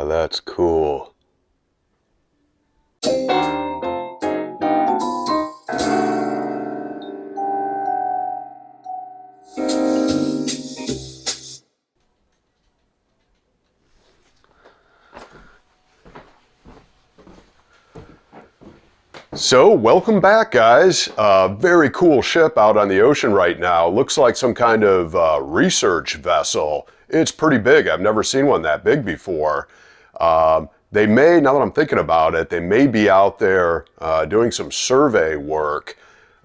That's cool. So welcome back, guys. Very cool ship out on the ocean right now. Looks like some kind of research vessel. It's pretty big. I've never seen one that big before. They may, now that I'm thinking about it, they may be out there doing some survey work.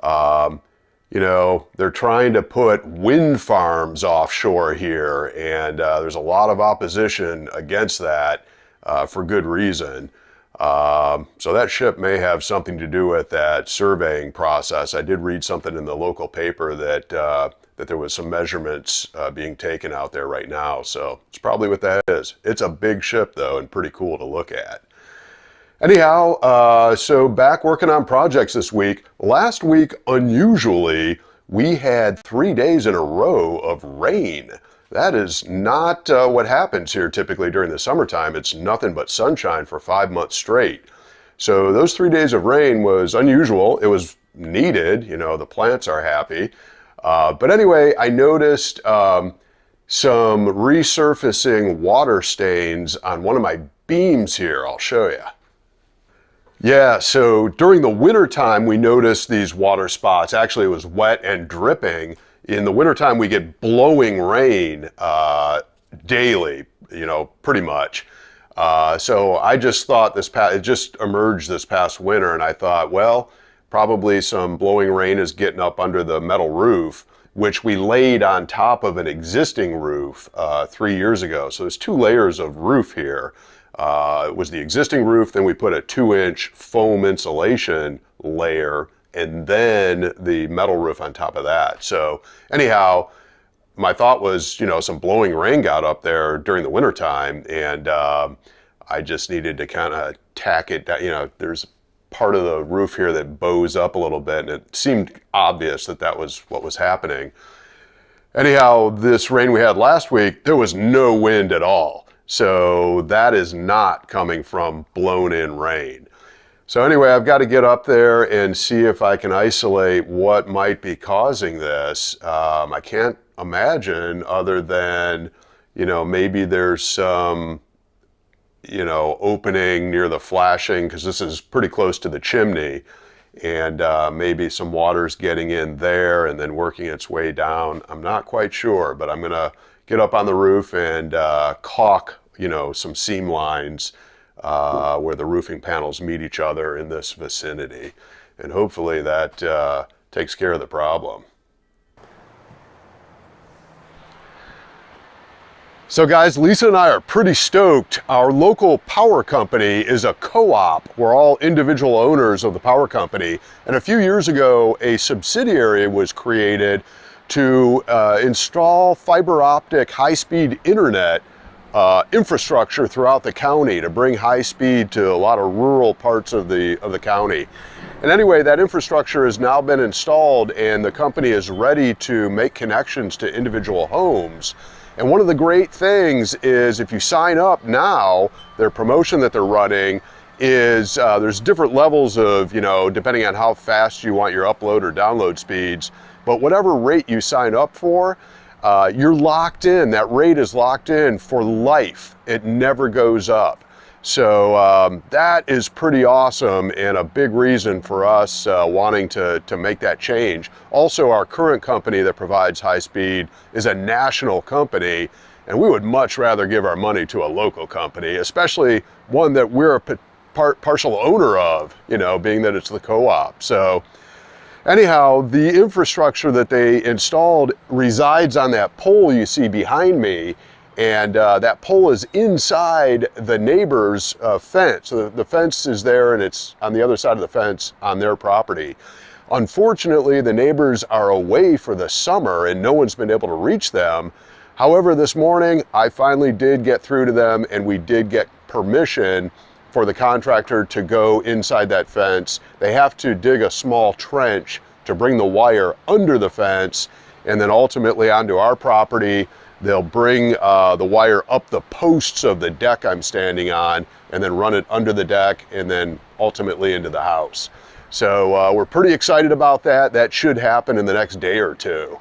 You know, they're trying to put wind farms offshore here, and there's a lot of opposition against that for good reason. So that ship may have something to do with that surveying process. I did read something in the local paper that that there was some measurements being taken out there right now. So it's probably what that is. It's a big ship though, and pretty cool to look at. Anyhow, so back working on projects this week. Last week, unusually, we had 3 days in a row of rain. That is not what happens here typically during the summertime. It's nothing but sunshine for 5 months straight. So those 3 days of rain was unusual. It was needed, you know, the plants are happy. But anyway, I noticed some resurfacing water stains on one of my beams here. I'll show you. Yeah, so during the winter time, we noticed these water spots. Actually, it was wet and dripping. In the wintertime, we get blowing rain daily, you know, pretty much. So I just thought it just emerged this past winter, and I thought, well, probably some blowing rain is getting up under the metal roof, which we laid on top of an existing roof 3 years ago. So there's 2 layers of roof here. It was the existing roof, then we put a 2-inch foam insulation layer, and then the metal roof on top of that. So anyhow, my thought was, you know, some blowing rain got up there during the wintertime, and I just needed to kind of tack it down. You know, there's part of the roof here that bows up a little bit, and it seemed obvious that that was what was happening. Anyhow, this rain we had last week, there was no wind at all. So that is not coming from blown in rain. So anyway, I've got to get up there and see if I can isolate what might be causing this. I can't imagine other than, you know, maybe there's some, you know, opening near the flashing, because this is pretty close to the chimney, and maybe some water's getting in there and then working its way down. I'm not quite sure, but I'm going to get up on the roof and caulk, you know, some seam lines where the roofing panels meet each other in this vicinity. And hopefully that takes care of the problem. So guys, Lisa and I are pretty stoked. Our local power company is a co-op. We're all individual owners of the power company. And a few years ago, a subsidiary was created to install fiber optic high-speed internet infrastructure throughout the county to bring high speed to a lot of rural parts of the county. And anyway, that infrastructure has now been installed, and the company is ready to make connections to individual homes. And one of the great things is if you sign up now, their promotion that they're running is there's different levels of, you know, depending on how fast you want your upload or download speeds, but whatever rate you sign up for, you're locked in. That rate is locked in for life. It never goes up. So that is pretty awesome, and a big reason for us wanting to make that change. Also, our current company that provides high speed is a national company, and we would much rather give our money to a local company, especially one that we're a partial owner of, you know, being that it's the co-op. So anyhow, the infrastructure that they installed resides on that pole you see behind me, and that pole is inside the neighbor's fence. So the fence is there, and it's on the other side of the fence on their property. Unfortunately, the neighbors are away for the summer, and no one's been able to reach them. However, this morning, I finally did get through to them, and we did get permission for the contractor to go inside that fence. They have to dig a small trench to bring the wire under the fence and then ultimately onto our property. they'll bring the wire up the posts of the deck I'm standing on and then run it under the deck and then ultimately into the house. So we're pretty excited about that. That should happen in the next day or two.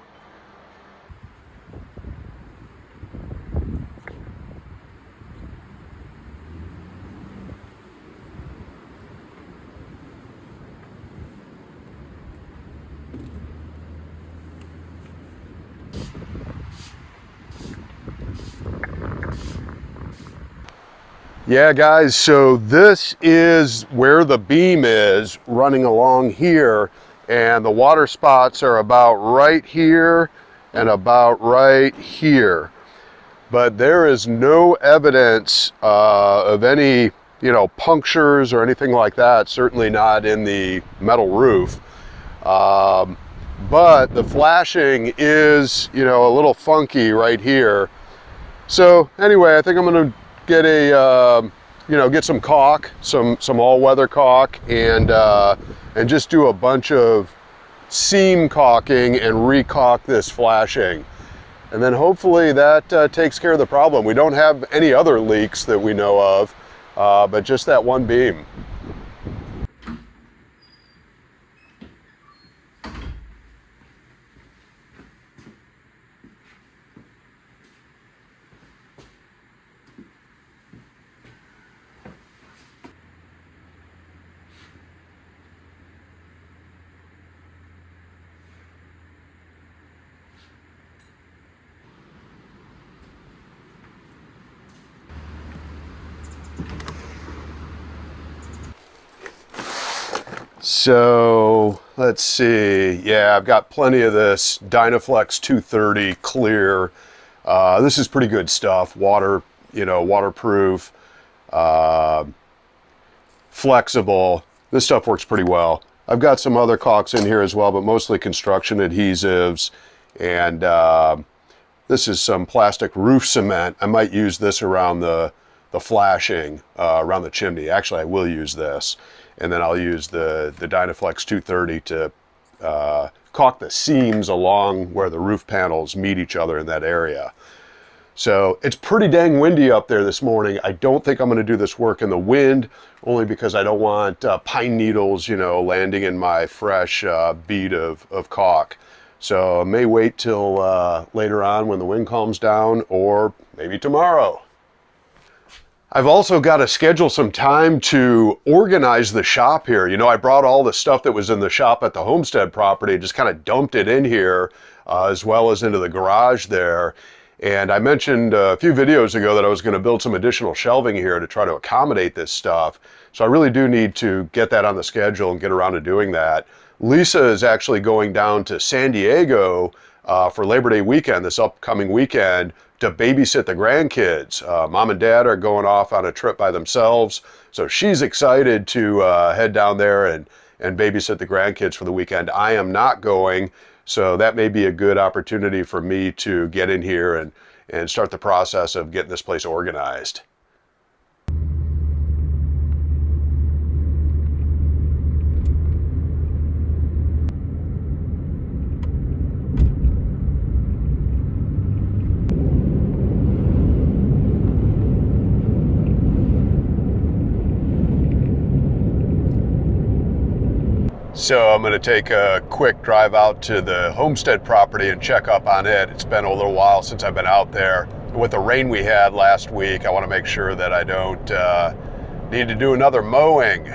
Yeah, guys, so this is where the beam is running along here, and the water spots are about right here and about right here. But there is no evidence of any, punctures or anything like that, certainly not in the metal roof. But the flashing is, a little funky right here. So anyway, I think I'm going to get get some caulk, some all-weather caulk, and just do a bunch of seam caulking and re-caulk this flashing. And then hopefully that takes care of the problem. We don't have any other leaks that we know of, but just that one beam. So let's see. Yeah, I've got plenty of this Dynaflex 230 clear. This is pretty good stuff. Waterproof, flexible. This stuff works pretty well. I've got some other caulks in here as well, but mostly construction adhesives. And this is some plastic roof cement. I might use this around the flashing, around the chimney. Actually, I will use this. And then I'll use the Dynaflex 230 to caulk the seams along where the roof panels meet each other in that area. So it's pretty dang windy up there this morning. I don't think I'm going to do this work in the wind, only because I don't want pine needles, landing in my fresh bead of caulk. So I may wait till later on when the wind calms down, or maybe tomorrow. I've also got to schedule some time to organize the shop here. I brought all the stuff that was in the shop at the Homestead property, just kind of dumped it in here, as well as into the garage there. And I mentioned a few videos ago that I was going to build some additional shelving here to try to accommodate this stuff. So I really do need to get that on the schedule and get around to doing that. Lisa is actually going down to San Diego for Labor Day weekend, this upcoming weekend, to babysit the grandkids. Mom and dad are going off on a trip by themselves, so she's excited to head down there and babysit the grandkids for the weekend. I am not going, so that may be a good opportunity for me to get in here and start the process of getting this place organized. So I'm going to take a quick drive out to the Homestead property and check up on it. It's been a little while since I've been out there. With the rain we had last week, I want to make sure that I don't need to do another mowing.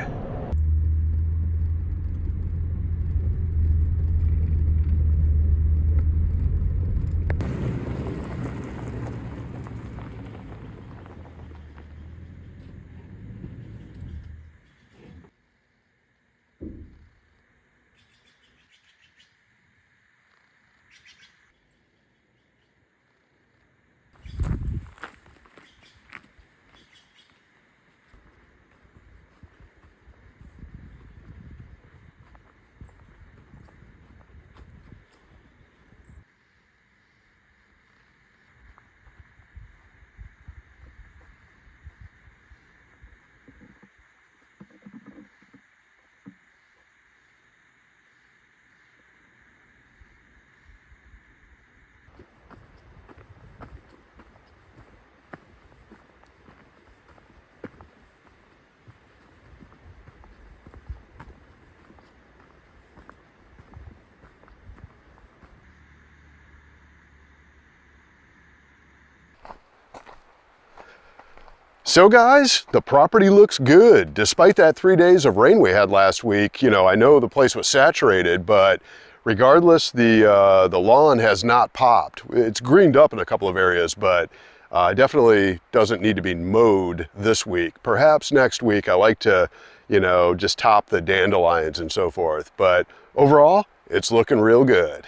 So guys, the property looks good. Despite that 3 days of rain we had last week, you know, I know the place was saturated, but regardless, the lawn has not popped. It's greened up in a couple of areas, but definitely doesn't need to be mowed this week. Perhaps next week I like to, you know, just top the dandelions and so forth. But overall, it's looking real good.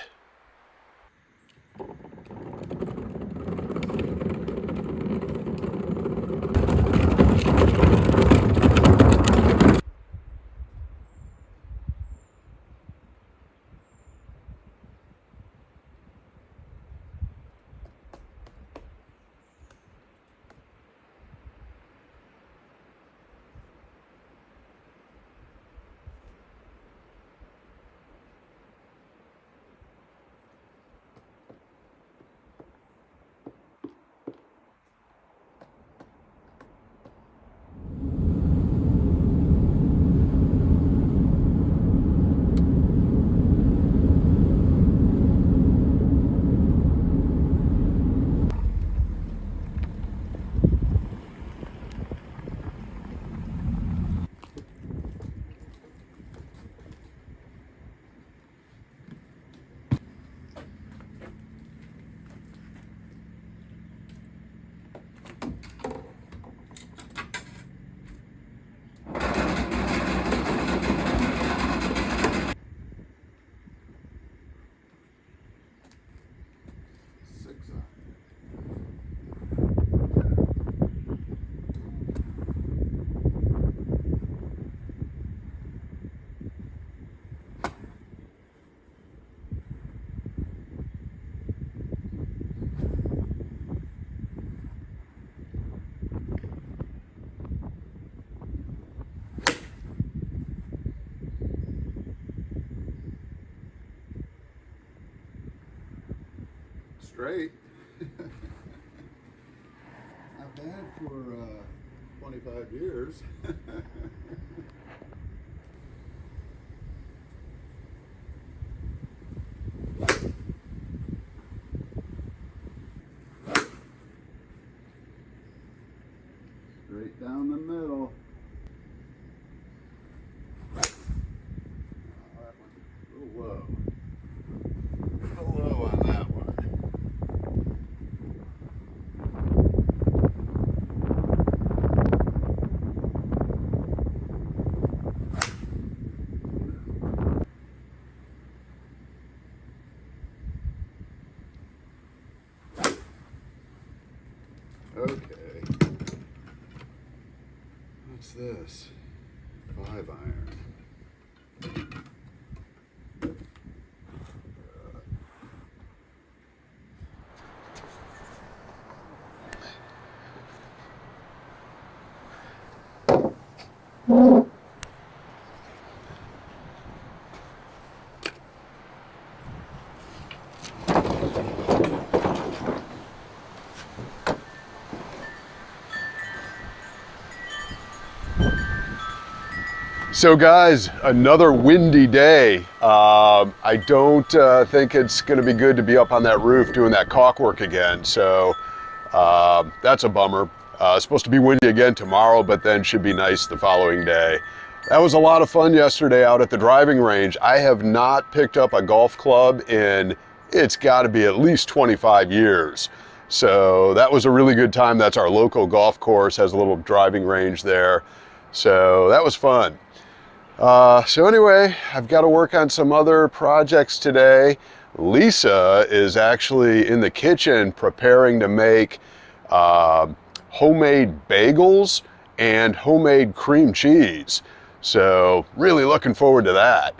Straight. Not bad for 25 years. Straight down the middle. Oh, that one's a little low. A little low on that one. Okay. What's this? 5-iron. So guys, another windy day. I don't think it's going to be good to be up on that roof doing that caulk work again. So that's a bummer. It's supposed to be windy again tomorrow, but then should be nice the following day. That was a lot of fun yesterday out at the driving range. I have not picked up a golf club in, it's got to be at least 25 years. So that was a really good time. That's our local golf course, has a little driving range there. So that was fun. So anyway, I've got to work on some other projects today. Lisa is actually in the kitchen preparing to make homemade bagels and homemade cream cheese. So really looking forward to that.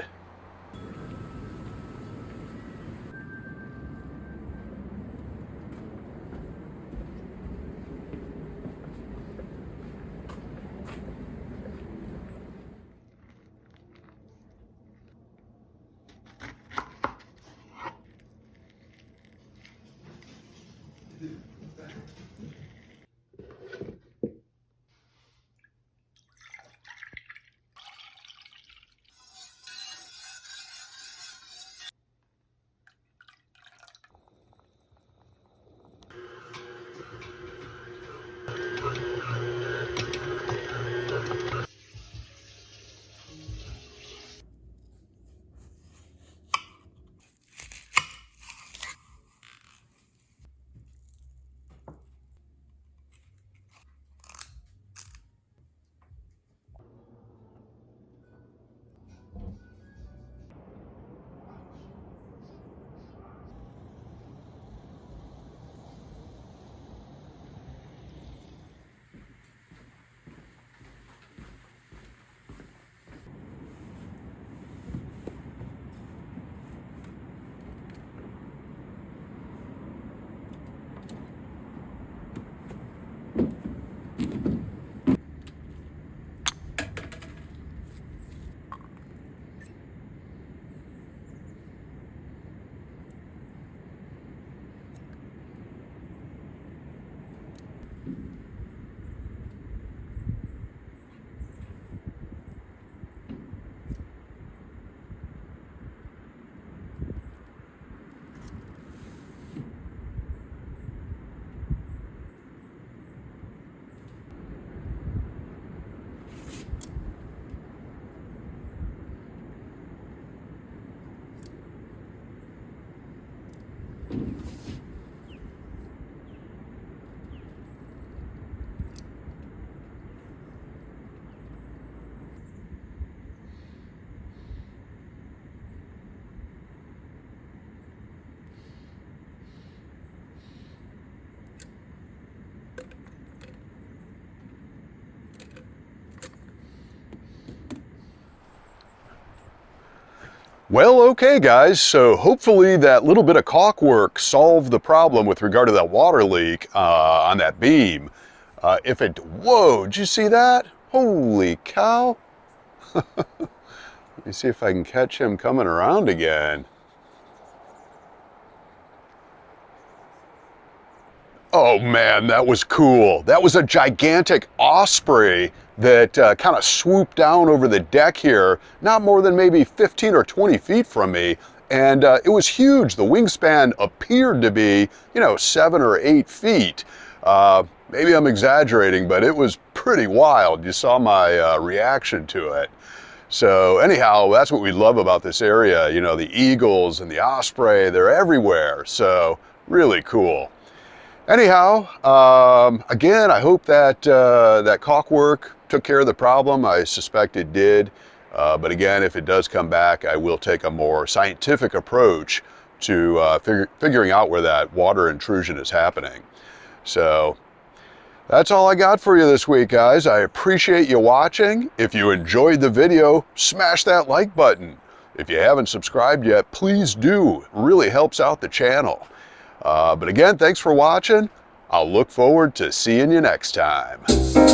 Well, okay guys, so hopefully that little bit of caulk work solved the problem with regard to that water leak on that beam. Whoa, did you see that? Holy cow. Let me see if I can catch him coming around again. Oh man, that was cool. That was a gigantic osprey that kind of swooped down over the deck here, not more than maybe 15 or 20 feet from me. And it was huge. The wingspan appeared to be, 7 or 8 feet. Maybe I'm exaggerating, but it was pretty wild. You saw my reaction to it. So anyhow, that's what we love about this area. The eagles and the osprey, they're everywhere. So really cool. Anyhow, again, I hope that that caulk work took care of the problem. I suspect it did. But again, if it does come back, I will take a more scientific approach to figuring out where that water intrusion is happening. So that's all I got for you this week, guys. I appreciate you watching. If you enjoyed the video, smash that like button. If you haven't subscribed yet, please do. It really helps out the channel. But again, thanks for watching. I'll look forward to seeing you next time.